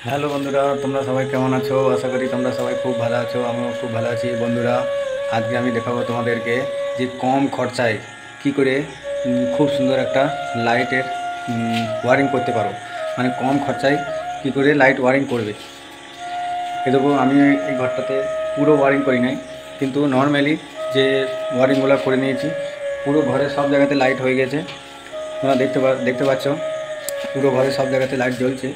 Hello বন্ধুরা, তোমরা সবাই কেমন আছো? আশা করি তোমরা সবাই খুব ভালো আছো। আমিও খুব ভালো আছি বন্ধুরা। আজকে আমি দেখাবো তোমাদেরকে যে কম খরচায় কি করে খুব সুন্দর একটা লাইটের ওয়ারিং করতে পারো। মানে কম খরচায় কি করে লাইট ওয়ারিং করবে। এ দেখো, আমি এই ঘরটাতে পুরো ওয়ারিং করি নাই, কিন্তু নর্মালি যে ওয়ারিংগুলো করে নিয়েছি। পুরো ঘরে সব জায়গাতে লাইট হয়ে গেছে, তোমরা দেখতে পাচ্ছ। পুরো ঘরে সব জায়গাতে লাইট জ্বলছে,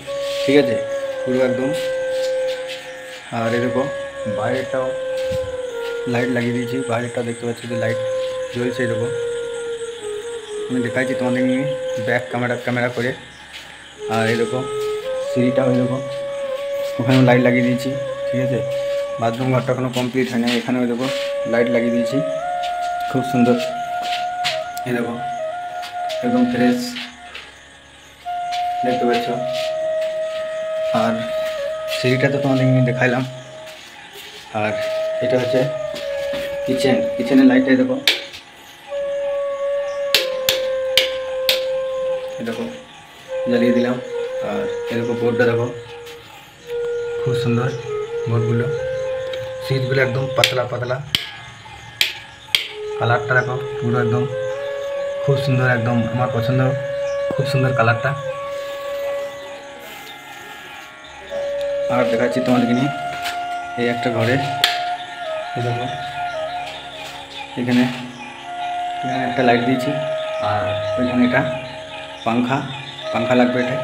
ঠিক আছে, পুরো একদম। আর এ দেখো, বাইরেটাও লাইট লাগিয়ে দিয়েছি। বাইরেটা দেখতে পাচ্ছি যে লাইট জ্বলছে। এই দেখো, আমি দেখাচ্ছি তোমাদের নিয়ে ব্যাক ক্যামেরা করে। আর এই দেখো, সিঁড়িটাও এই দেখো, ওখানেও লাইট লাগিয়ে দিয়েছি, ঠিক আছে। বাথরুম ঘরটা এখনও কমপ্লিট হয় না, এখানেও দেখো লাইট লাগিয়ে দিয়েছি, খুব সুন্দর। এই দেখো, একদম ফ্রেশ দেখতে পাচ্ছ। আর সিঁড়িটা তো তোমাদের নিয়ে দেখাইলাম। আর এটা হচ্ছে কিচেনের লাইটটা দেখো, দেখো জ্বালিয়ে দিলাম। আর এরকম বোর্ডটা দেখো, খুব সুন্দর বোর্ডগুলো। সুইচগুলো একদম পাতলা পাতলা। কালারটা দেখো পুরো একদম খুব সুন্দর, একদম আমার পছন্দ, খুব সুন্দর কালারটা। আর দেখাচ্ছি তোমাদেরকে নিয়ে এই একটা ঘরে, এই দেখো, এখানে এখানে একটা লাইট দিয়েছি। আর ওইখানে এটা পাংখা লাগবে এটা।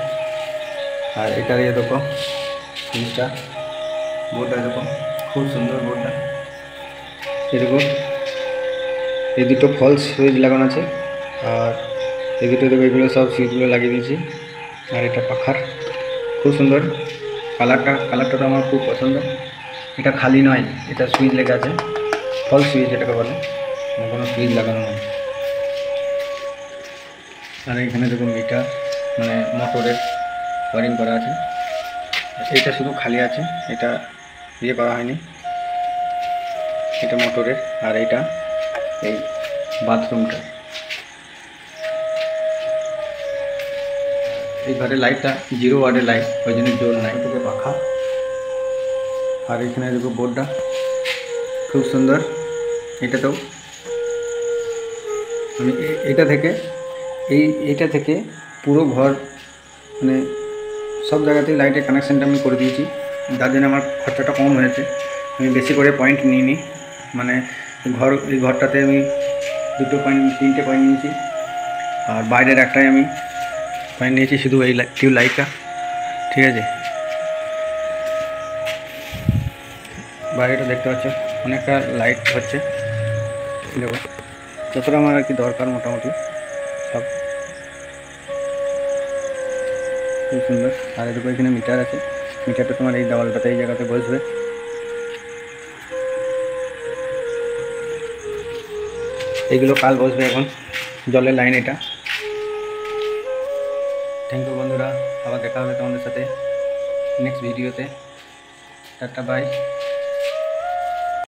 আর এটা দিয়ে দেখো সুইচটা, বোর্ডটা দেখো, খুব সুন্দর বোর্ডটা। এই দেখো, এই দুটো ফলস সুইচ লাগানো আছে। আর এই দুটো দেখো, এগুলো সব সুইচগুলো লাগিয়ে দিয়েছি। আর এটা পাখার, খুব সুন্দর কালারটা তো আমার খুব পছন্দ। এটা খালি নয়, এটা সুইচ লেগে আছে, ফলস সুইচ এটাকে বলে, কোনো সুইচ লাগানো নয়। আর এখানে দেখো মিটার, মানে মোটরের ওয়ারিং করা আছে। এটা শুধু খালি আছে, এটা ইয়ে করা হয়নি, এটা মোটরের। আর এটা এই বাথরুমটা। এই ঘরের লাইটটা 0 ওয়াটের লাইট, ওই জন্য জোর নাই, তোকে পাখা। আর এখানে দেখো বোর্ডটা খুব সুন্দর। এটাতেও আমি এইটা থেকে পুরো ঘর, মানে সব জায়গাতেই লাইটের কানেকশানটা আমি করে দিয়েছি, যার জন্য আমার খরচাটা কম হয়েছে। আমি বেশি করে পয়েন্ট নিইনি, মানে এই ঘরটাতে আমি 3টে পয়েন্ট নিয়েছি। আর বাইরের একটাই আমি পয়েন্ট নিয়েছি, শুধু এই টিউব লাইটটা, ঠিক আছে। বাইরেটা দেখতে পাচ্ছ, অনেকটা লাইট হচ্ছে, দেখো যতটা আমার আর কি দরকার, মোটামুটি সব খুব সুন্দর। আর এরকম এখানে মিটার আছে, মিটারটা তোমার এই দেওয়ালটাতে এই জায়গাতে বসবে। এইগুলো কাল বসবে, এখন জলের লাইন এটা। থ্যাংক ইউ বন্ধুরা, আবার দেখা হবে তোমাদের সাথে নেক্সট ভিডিওতে। Tata bye.